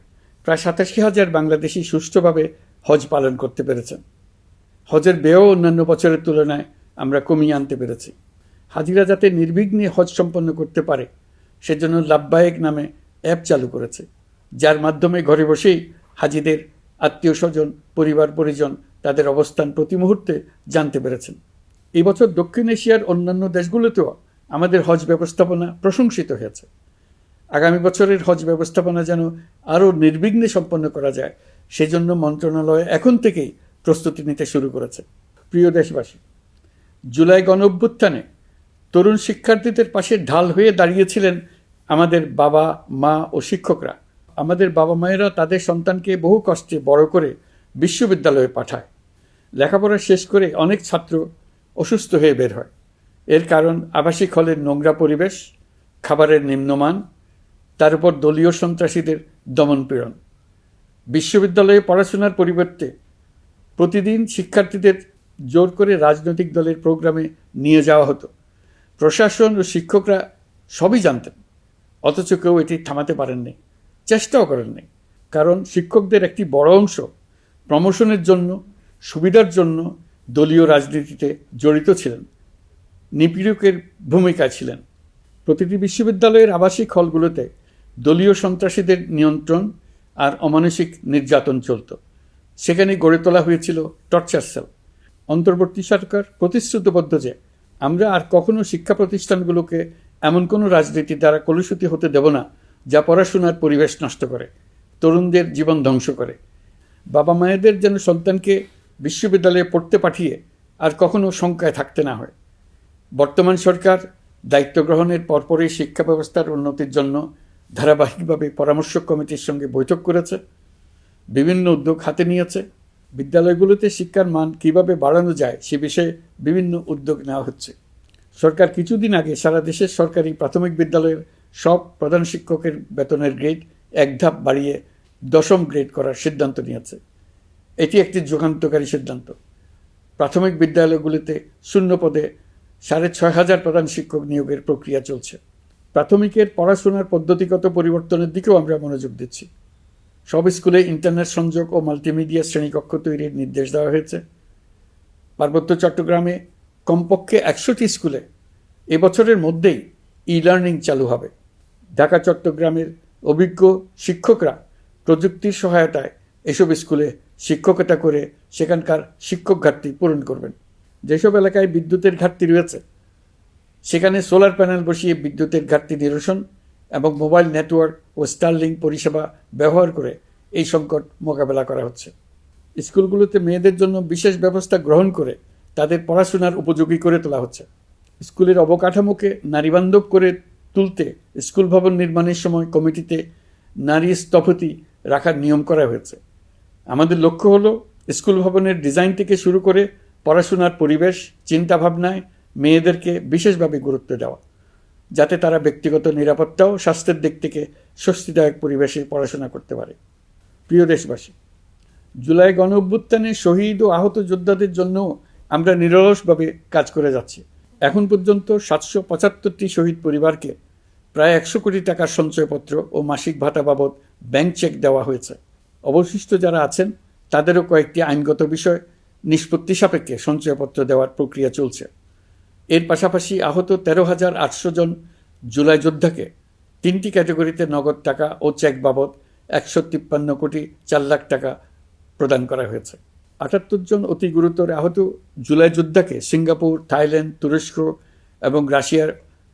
প্রায় 87,000 বাংলাদেশি সুষ্ঠুভাবে হজ পালন করতে পেরেছেন। হজের ব্যয়ও অন্যান্য বছরের তুলনায় আমরা কমিয়ে আনতে পেরেছি। হাজিরা যাতে নির্বিঘ্নে হজ সম্পন্ন করতে পারে সেজন্য লাব্বায়েক নামে অ্যাপ চালু করেছে, যার মাধ্যমে ঘরে বসেই হাজিদের আত্মীয় স্বজন, পরিবার পরিজন তাদের অবস্থান প্রতি মুহূর্তে জানতে পেরেছেন। এই বছর দক্ষিণ এশিয়ার অন্যান্য দেশগুলোতেও আমাদের হজ ব্যবস্থাপনা প্রশংসিত হয়েছে। আগামী বছরের হজ ব্যবস্থাপনা যেন আরও নির্বিঘ্নে সম্পন্ন করা যায় সেজন্য মন্ত্রণালয় এখন থেকেই প্রস্তুতি নিতে শুরু করেছে। প্রিয় দেশবাসী, জুলাই গণঅভ্যুত্থানে তরুণ শিক্ষার্থীদের পাশে ঢাল হয়ে দাঁড়িয়েছিলেন আমাদের বাবা মা ও শিক্ষকরা। আমাদের বাবা মায়েরা তাদের সন্তানকে বহু কষ্টে বড় করে বিশ্ববিদ্যালয়ে পাঠায়। লেখাপড়া শেষ করে অনেক ছাত্র অসুস্থ হয়ে বের হয়। এর কারণ আবাসিক হলের নোংরা পরিবেশ, খাবারের নিম্নমান, তার উপর দলীয় সন্ত্রাসীদের দমনপীড়ন। বিশ্ববিদ্যালয়ে পড়াশোনার পরিবর্তে প্রতিদিন শিক্ষার্থীদের জোর করে রাজনৈতিক দলের প্রোগ্রামে নিয়ে যাওয়া হতো। প্রশাসন ও শিক্ষকরা সবই জানতেন, অথচ কেউ এটি থামাতে পারেননি, চেষ্টাও করেননি। কারণ শিক্ষকদের একটি বড় অংশ প্রমোশনের জন্য, সুবিধার জন্য দলীয় রাজনীতিতে জড়িত ছিলেন, নিপীড়কের ভূমিকায় ছিলেন। প্রতিটি বিশ্ববিদ্যালয়ের আবাসিক হলগুলোতে দলীয় সন্ত্রাসীদের নিয়ন্ত্রণ আর অমানসিক নির্যাতন চলত। সেখানে গড়ে তোলা হয়েছিল টর্চার সেল। অন্তর্বর্তী সরকার প্রতিশ্রুতিবদ্ধ যে আমরা আর কখনো শিক্ষা প্রতিষ্ঠানগুলোকে এমন কোনো রাজনীতি দ্বারা কলুষিত হতে দেব না যা পড়াশোনার পরিবেশ নষ্ট করে, তরুণদের জীবন ধ্বংস করে। বাবা মায়েদের যেন সন্তানকে বিশ্ববিদ্যালয়ে পড়তে পাঠিয়ে আর কখনো শঙ্কায় থাকতে না হয়। বর্তমান সরকার দায়িত্ব গ্রহণের পরপরই শিক্ষা ব্যবস্থার উন্নতির জন্য ধারাবাহিকভাবে পরামর্শ কমিটির সঙ্গে বৈঠক করেছে, বিভিন্ন উদ্যোগ হাতে নিয়েছে। বিদ্যালয়গুলোতে শিক্ষার মান কীভাবে বাড়ানো যায় সে বিষয়ে বিভিন্ন উদ্যোগ নেওয়া হচ্ছে। সরকার কিছুদিন আগে সারা দেশের সরকারি প্রাথমিক বিদ্যালয়ের সব প্রধান শিক্ষকের বেতনের গ্রেড 1 ধাপ বাড়িয়ে 10ম গ্রেড করার সিদ্ধান্ত নিয়েছে। এটি একটি যুগান্তকারী সিদ্ধান্ত। প্রাথমিক বিদ্যালয়গুলিতে শূন্য পদে 6,500 প্রধান শিক্ষক নিয়োগের প্রক্রিয়া চলছে। প্রাথমিকের পড়াশোনার পদ্ধতিগত পরিবর্তনের দিকেও আমরা মনোযোগ দিচ্ছি। সব স্কুলে ইন্টারনেট সংযোগ ও মাল্টিমিডিয়া শ্রেণীকক্ষ তৈরির নির্দেশ দেওয়া হয়েছে। পার্বত্য চট্টগ্রামে কমপক্ষে 100টি স্কুলে এবছরের মধ্যেই ই-লার্নিং চালু হবে। ঢাকা চট্টগ্রামের অভিজ্ঞ শিক্ষকরা প্রযুক্তির সহায়তায় এসব স্কুলে শিক্ষকতা করে সেখানকার শিক্ষক ঘাটতি পূরণ করবেন। যেসব এলাকায় বিদ্যুতের ঘাটতি রয়েছে সেখানে সোলার প্যানেল বসিয়ে বিদ্যুতের ঘাটতি নিরসন এবং মোবাইল নেটওয়ার্ক ও স্টারলিংক পরিষেবা ব্যবহার করে এই সংকট মোকাবেলা করা হচ্ছে। স্কুলগুলোতে মেয়েদের জন্য বিশেষ ব্যবস্থা গ্রহণ করে তাদের পড়াশোনার উপযোগী করে তোলা হচ্ছে। স্কুলের অবকাঠামোকে নারীবান্ধব করে তুলতে স্কুল ভবন নির্মাণের সময় কমিটিতে নারী স্থপতি রাখার নিয়ম করা হয়েছে। আমাদের লক্ষ্য হলো স্কুল ভবনের ডিজাইন থেকে শুরু করে পড়াশোনার পরিবেশ চিন্তাভাবনায় মেয়েদেরকে বিশেষভাবে গুরুত্ব দেওয়া, যাতে তারা ব্যক্তিগত নিরাপত্তা ও স্বাস্থ্যের দিক থেকে স্বস্তিদায়ক পরিবেশে পড়াশোনা করতে পারে। প্রিয় দেশবাসী, জুলাই গণ অভ্যুত্থানে শহীদ ও আহত যোদ্ধাদের জন্য আমরা নিরলসভাবে কাজ করে যাচ্ছি। এখন পর্যন্ত 775টি শহীদ পরিবারকে প্রায় 100 কোটি টাকার সঞ্চয়পত্র ও মাসিক ভাতা বাবদ ব্যাংক চেক দেওয়া হয়েছে। অবশিষ্ট যারা আছেন তাদেরও কয়েকটি আইনগত বিষয় নিষ্পত্তি সাপেক্ষে সঞ্চয়পত্র দেওয়ার প্রক্রিয়া চলছে। এর পাশাপাশি আহত 13,800 জন জুলাই যোদ্ধাকে 3টি ক্যাটাগরিতে নগদ টাকা ও চেক বাবদ 153 কোটি 4 লাখ টাকা প্রদান করা হয়েছে। 78 জন অতি গুরুতর আহত জুলাই যোদ্ধাকে সিঙ্গাপুর, থাইল্যান্ড, তুরস্ক এবং রাশিয়ার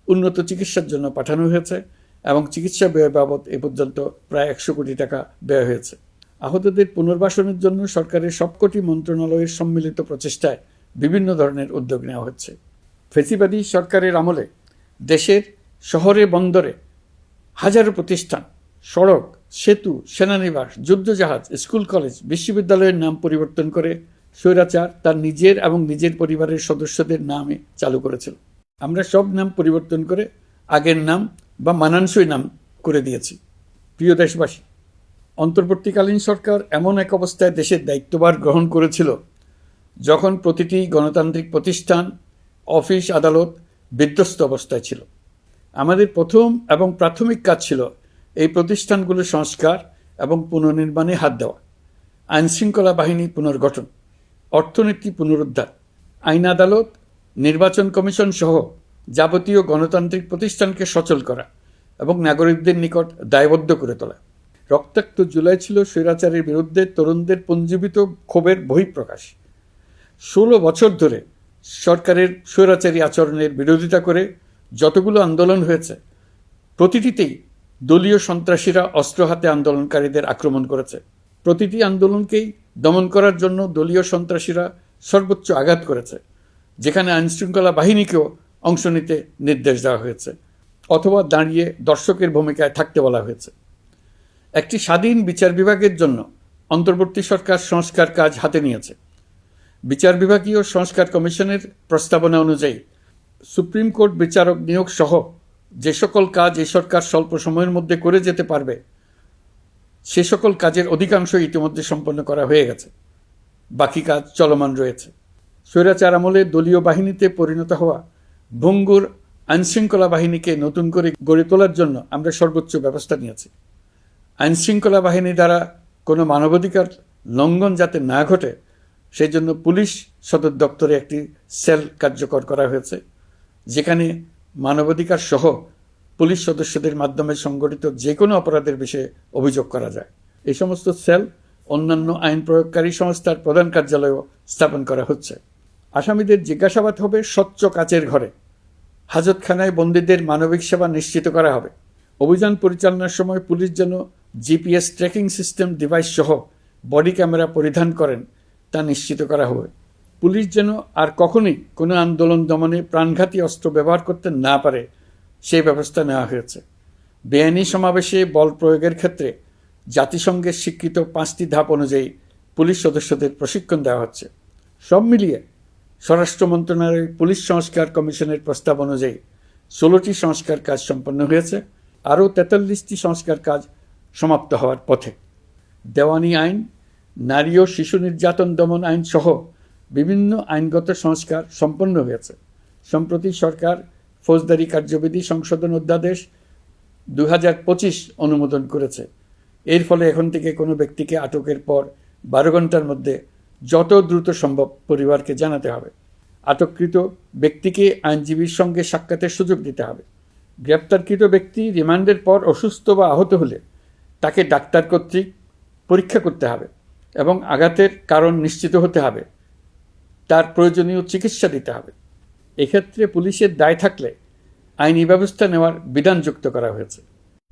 উন্নত চিকিৎসার জন্য পাঠানো হয়েছে এবং চিকিৎসা ব্যয় বাবদ এ পর্যন্ত প্রায় 100 কোটি টাকা ব্যয় হয়েছে। আহতদের পুনর্বাসনের জন্য সরকারের সবকটি মন্ত্রণালয়ের সম্মিলিত প্রচেষ্টায় বিভিন্ন ধরনের উদ্যোগ নেওয়া হচ্ছে। ফেসিবাদী সরকারের আমলে দেশের শহরে বন্দরে হাজারো প্রতিষ্ঠান, সড়ক, সেতু, সেনানিবাস, যুদ্ধজাহাজ, স্কুল, কলেজ, বিশ্ববিদ্যালয়ের নাম পরিবর্তন করে স্বৈরাচার তার নিজের এবং নিজের পরিবারের সদস্যদের নামে চালু করেছিল। আমরা সব নাম পরিবর্তন করে আগের নাম বা মানানসই নাম করে দিয়েছি। প্রিয় দেশবাসী, অন্তর্বর্তীকালীন সরকার এমন এক অবস্থায় দেশের দায়িত্বভার গ্রহণ করেছিল যখন প্রতিটি গণতান্ত্রিক প্রতিষ্ঠান, অফিস, আদালত বিধ্বস্ত অবস্থায় ছিল। আমাদের প্রথম এবং প্রাথমিক কাজ ছিল এই প্রতিষ্ঠানগুলোর সংস্কার এবং পুনর্নির্মাণে হাত দেওয়া, আইনশৃঙ্খলা বাহিনী পুনর্গঠন, অর্থনীতি পুনরুদ্ধার, আইন আদালত, নির্বাচন কমিশন সহ যাবতীয় গণতান্ত্রিক প্রতিষ্ঠানকে সচল করা এবং নাগরিকদের নিকট দায়বদ্ধ করে তোলা। রক্তাক্ত জুলাই ছিল স্বৈরাচারের বিরুদ্ধে তরুণদের পুঞ্জীবিত ক্ষোভের বহিঃপ্রকাশ। 16 বছর ধরে সরকারের স্বৈরাচারী আচরণের বিরোধিতা করে যতগুলো আন্দোলন হয়েছে, প্রতিটিতেই দলীয় সন্ত্রাসীরা অস্ত্র হাতে আন্দোলনকারীদের আক্রমণ করেছে। প্রতিটি আন্দোলনকেই দমন করার জন্য দলীয় সন্ত্রাসীরা সর্বোচ্চ আঘাত করেছে, যেখানে আইনশৃঙ্খলা বাহিনীকেও অংশ নিতে নির্দেশ দেওয়া হয়েছে অথবা দাঁড়িয়ে দর্শকের ভূমিকায় থাকতে বলা হয়েছে। একটি স্বাধীন বিচার বিভাগের জন্য অন্তর্বর্তী সরকার সংস্কার কাজ হাতে নিয়েছে। বিচার বিভাগীয় সংস্কার কমিশনের প্রস্তাবনা অনুযায়ী সুপ্রিম কোর্ট বিচারক নিয়োগ সহ যে সকল কাজ এই সরকার স্বল্প সময়ের মধ্যে করে যেতে পারবে, সে সকল কাজের অধিকাংশ ইতিমধ্যে সম্পন্ন করা হয়ে গেছে। বাকি কাজ চলমান রয়েছে। স্বৈরাচার আমলে দলীয় বাহিনীতে পরিণত হওয়া ভঙ্গুর আইনশৃঙ্খলা বাহিনীকে নতুন করে গড়ে তোলার জন্য আমরা সর্বোচ্চ ব্যবস্থা নিয়েছি। আইনশৃঙ্খলা বাহিনী দ্বারা কোনো মানবাধিকার লঙ্ঘন যাতে না ঘটে, সেই জন্য পুলিশ সদর দপ্তরে একটি সেল কার্যকর করা হয়েছে, যেখানে মানবাধিকার সহ পুলিশ সদস্যদের মাধ্যমে সংগঠিত যে কোনো অপরাধের বিষয়ে অভিযোগ করা যায়। এই সমস্ত সেল অন্যান্য আইন প্রয়োগকারী সংস্থার প্রধান কার্যালয়েও স্থাপন করা হচ্ছে। আসামিদের জিজ্ঞাসাবাদ হবে স্বচ্ছ কাচের ঘরে। হাজতখানায় বন্দীদের মানবিক সেবা নিশ্চিত করা হবে। অভিযান পরিচালনার সময় পুলিশ যেন জিপিএস ট্র্যাকিং সিস্টেম ডিভাইস সহ বডি ক্যামেরা পরিধান করেন তা নিশ্চিত করা হবে। পুলিশ যেন আর কখনোই কোনো আন্দোলন দমনে প্রাণঘাতী অস্ত্র ব্যবহার করতে না পারে, সেই ব্যবস্থা নেওয়া হয়েছে। বেআইনি সমাবেশে বল প্রয়োগের ক্ষেত্রে জাতিসংঘের স্বীকৃত 5টি ধাপ অনুযায়ী পুলিশ সদস্যদের প্রশিক্ষণ দেওয়া হচ্ছে। সব মিলিয়ে স্বরাষ্ট্র মন্ত্রণালয়ের পুলিশ সংস্কার কমিশনের প্রস্তাব অনুযায়ী 16টি সংস্কার কাজ সম্পন্ন হয়েছে। আরও 43টি সংস্কার কাজ সমাপ্ত হওয়ার পথে। দেওয়ানি আইন, নারী ও শিশু নির্যাতন দমন আইন সহ বিভিন্ন আইনগত সংস্কার সম্পন্ন হয়েছে। সম্প্রতি সরকার ফৌজদারি কার্যবিধি সংশোধন অধ্যাদেশ 2025 অনুমোদন করেছে। এর ফলে এখন থেকে কোনো ব্যক্তিকে আটকের পর 12 ঘন্টার মধ্যে যত দ্রুত সম্ভব পরিবারকে জানাতে হবে। আটককৃত ব্যক্তিকে আইনজীবীর সঙ্গে সাক্ষাতের সুযোগ দিতে হবে। গ্রেপ্তারকৃত ব্যক্তি রিমান্ডের পর অসুস্থ বা আহত হলে তাকে ডাক্তার কর্তৃক পরীক্ষা করতে হবে এবং আঘাতের কারণ নিশ্চিত হতে হবে। তার প্রয়োজনীয় চিকিৎসা দিতে হবে। এক্ষেত্রে পুলিশের দায় থাকলে আইনি ব্যবস্থা নেওয়ার বিধান যুক্ত করা হয়েছে।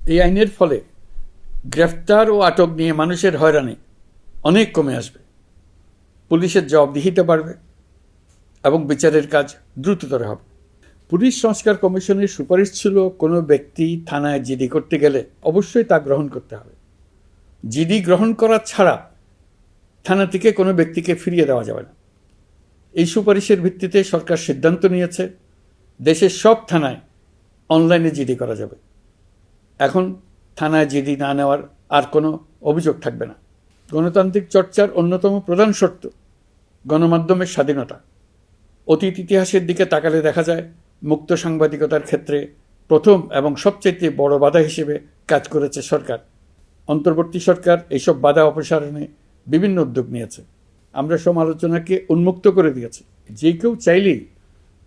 এই আইনের ফলে গ্রেফতার ও আটক নিয়ে মানুষের হয়রানি অনেক কমে আসবে, পুলিশের জবাবদিহিতা বাড়বে এবং বিচারের কাজ দ্রুততর হবে। পুলিশ সংস্কার কমিশনের সুপারিশ ছিল কোনো ব্যক্তি থানায় জিডি করতে গেলে অবশ্যই তা গ্রহণ করতে হবে। জিডি গ্রহণ করা ছাড়া থানা থেকে কোনো ব্যক্তিকে ফিরিয়ে দেওয়া যাবে না। এই সুপারিশের ভিত্তিতে সরকার সিদ্ধান্ত নিয়েছে দেশের সব থানায় অনলাইনে জিডি করা যাবে। এখন থানায় জিডি না নেওয়ার আর কোনো অভিযোগ থাকবে না। গণতান্ত্রিক চর্চার অন্যতম প্রধান শর্ত গণমাধ্যমের স্বাধীনতা। অতীত ইতিহাসের দিকে তাকালে দেখা যায় মুক্ত সাংবাদিকতার ক্ষেত্রে প্রথম এবং সবচেয়ে বড় বাধা হিসেবে কাজ করেছে সরকার। অন্তর্বর্তী সরকার এইসব বাধা অপসারণে বিভিন্ন উদ্যোগ নিয়েছে। আমরা সমালোচনাকে উন্মুক্ত করে দিয়েছি। যে কেউ চাইলেই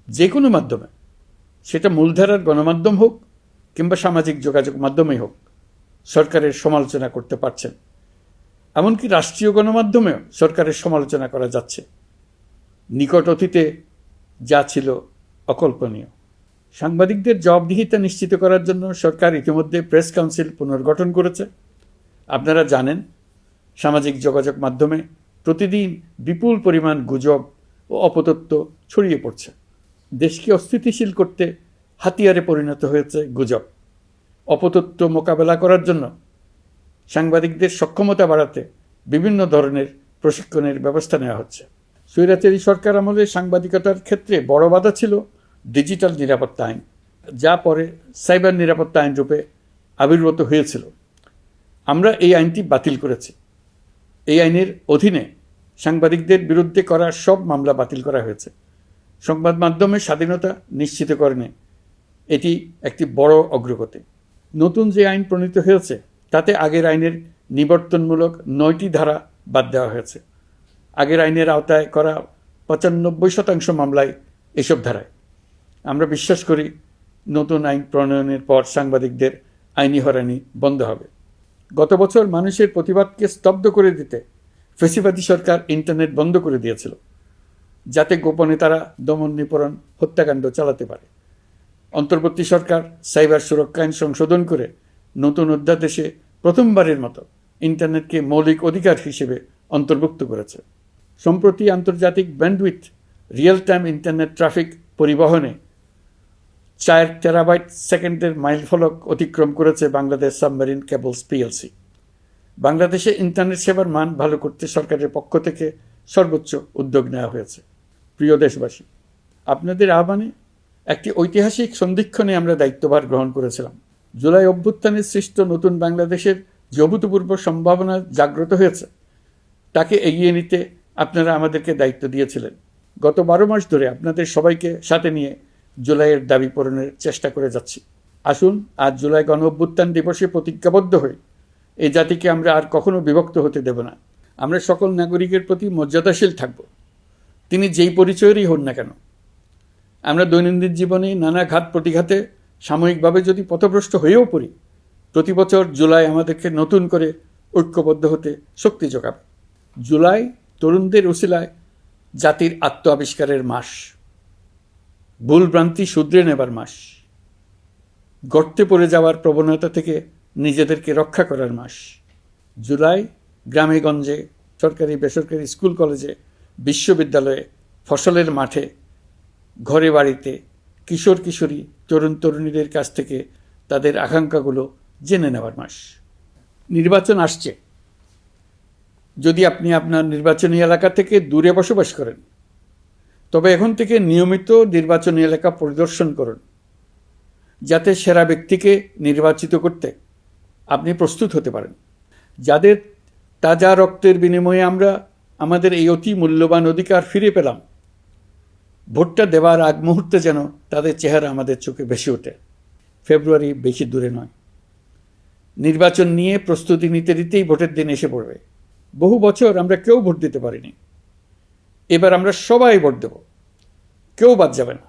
যে কোনো মাধ্যমে, সেটা মূলধারার গণমাধ্যম হোক কিংবা সামাজিক যোগাযোগ মাধ্যমেই হোক, সরকারের সমালোচনা করতে পারছেন। এমনকি রাষ্ট্রীয় গণমাধ্যমেও সরকারের সমালোচনা করা যাচ্ছে। নিকট অতীতে যা ছিল অকল্পনীয়। সাংবাদিকদের জবাবদিহিতা নিশ্চিত করার জন্য সরকার ইতিমধ্যে প্রেস কাউন্সিল পুনর্গঠন করেছে। আপনারা জানেন, সামাজিক যোগাযোগ মাধ্যমে প্রতিদিন বিপুল পরিমাণ গুজব ও অপতথ্য ছড়িয়ে পড়ছে। দেশকে অস্থিতিশীল করতে হাতিয়ারে পরিণত হয়েছে গুজব। অপতথ্য মোকাবেলা করার জন্য সাংবাদিকদের সক্ষমতা বাড়াতে বিভিন্ন ধরনের প্রশিক্ষণের ব্যবস্থা নেওয়া হচ্ছে। স্বৈরাচারী সরকার আমলে সাংবাদিকতার ক্ষেত্রে বড় বাধা ছিল ডিজিটাল নিরাপত্তা আইন, যা পরে সাইবার নিরাপত্তা আইন রূপে আবির্ভূত হয়েছিল। আমরা এই আইনটি বাতিল করেছি। এই আইনের অধীনে সাংবাদিকদের বিরুদ্ধে করা সব মামলা বাতিল করা হয়েছে। সংবাদ মাধ্যমের স্বাধীনতা নিশ্চিতকরণে এটি একটি বড় অগ্রগতি। নতুন যে আইন প্রণীত হয়েছে তাতে আগের আইনের নিবর্তনমূলক 9টি ধারা বাদ দেওয়া হয়েছে। আগের আইনের আওতায় করা 95% মামলায় এসব ধারায়। আমরা বিশ্বাস করি নতুন আইন প্রণয়নের পর সাংবাদিকদের আইনি হয়রানি বন্ধ হবে। গত বছর মানুষের প্রতিবাদকে স্তব্ধ করে দিতে ফ্যাসিবাদী সরকার ইন্টারনেট বন্ধ করে দিয়েছিল, যাতে গোপনে তারা দমন নিপীড়ন হত্যাকাণ্ড চালাতে পারে। অন্তর্বর্তী সরকার সাইবার সুরক্ষা আইন সংশোধন করে নতুন অধ্যাদেশে প্রথমবারের মতো ইন্টারনেটকে মৌলিক অধিকার হিসেবে অন্তর্ভুক্ত করেছে। সম্প্রতি আন্তর্জাতিক bandwidth real time internet traffic পরিবহনে 4 টেরাবাইট সেকেন্ডের মাইলফলক অতিক্রম করেছে বাংলাদেশ সাবমেরিন কেবলস পিএলসি। বাংলাদেশে ইন্টারনেট সেবার মান ভালো করতে সরকারের পক্ষ থেকে সর্বোচ্চ উদ্যোগ নেওয়া হয়েছে। প্রিয় দেশবাসী, আপনাদের আহ্বানে একটি ঐতিহাসিক সন্ধিক্ষণে আমরা দায়িত্বভার গ্রহণ করেছিলাম। জুলাই অভ্যুত্থানে সৃষ্ট নতুন বাংলাদেশের যে অভূতপূর্ব সম্ভাবনা জাগ্রত হয়েছে, তাকে এগিয়ে নিতে আপনারা আমাদেরকে দায়িত্ব দিয়েছিলেন। গত 12 মাস ধরে আপনাদের সবাইকে সাথে নিয়ে জুলাইয়ের দাবি পূরণের চেষ্টা করে যাচ্ছি। আসুন আজ জুলাই গণ অভ্যুত্থান দিবসে প্রতিজ্ঞাবদ্ধ হই এই জাতিকে আমরা আর কখনো বিভক্ত হতে দেব না। আমরা সকল নাগরিকের প্রতি মর্যাদাশীল থাকব, তিনি যেই পরিচয়েরই হন না কেন। আমরা দৈনন্দিন জীবনে নানা ঘাত প্রতিঘাতে সাময়িকভাবে যদি পথভ্রষ্ট হয়েও পড়ি, প্রতি বছর জুলাই আমাদেরকে নতুন করে ঐক্যবদ্ধ হতে শক্তি যোগাবে। জুলাই তরুণদের উসিলায় জাতির আত্ম আবিষ্কারের মাস, ভুলভ্রান্তি শুধরে নেবার মাস, গর্তে পড়ে যাওয়ার প্রবণতা থেকে নিজেদেরকে রক্ষা করার মাস। জুলাই গ্রামে গঞ্জে, সরকারি বেসরকারি স্কুল কলেজে, বিশ্ববিদ্যালয়ে, ফসলের মাঠে, ঘরে বাড়িতে কিশোর কিশোরী তরুণ তরুণীদের কাছ থেকে তাদের আকাঙ্ক্ষাগুলো জেনে নেওয়ার মাস। নির্বাচন আসছে। যদি আপনি আপনার নির্বাচনী এলাকা থেকে দূরে বসবাস করেন, তবে এখন থেকে নিয়মিত নির্বাচনী এলাকা পরিদর্শন করুন, যাতে সেরা ব্যক্তিকে নির্বাচিত করতে আপনি প্রস্তুত হতে পারেন। যাদের তাজা রক্তের বিনিময়ে আমরা আমাদের এই অতি মূল্যবান অধিকার ফিরে পেলাম, ভোটটা দেওয়ার আগ মুহূর্তে যেন তাদের চেহারা আমাদের চোখে ভেসে ওঠে। ফেব্রুয়ারি বেশি দূরে নয়। নির্বাচন নিয়ে প্রস্তুতি নিতে নিতেই ভোটের দিন এসে পড়বে। বহু বছর আমরা কেউ ভোট দিতে পারিনি। এবার আমরা সবাই ভোট দেব, কেউ বাদ যাবে না।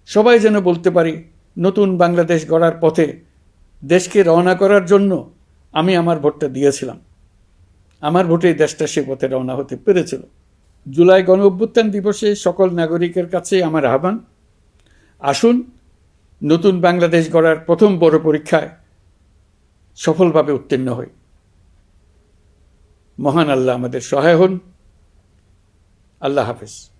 সবাই যেন বলতে পারি, নতুন বাংলাদেশ গড়ার পথে দেশকে রওনা করার জন্য আমি আমার ভোটটা দিয়েছিলাম। আমার ভোটেই দেশটা সে পথে রওনা হতে পেরেছিল। জুলাই গণ অভ্যুত্থান দিবসে সকল নাগরিকের কাছে আমার আহ্বান, আসুন নতুন বাংলাদেশ গড়ার প্রথম বড় পরীক্ষায় সফলভাবে উত্তীর্ণ হই। মহান আল্লাহ আমাদের সহায় হন। আল্লাহ হাফেজ।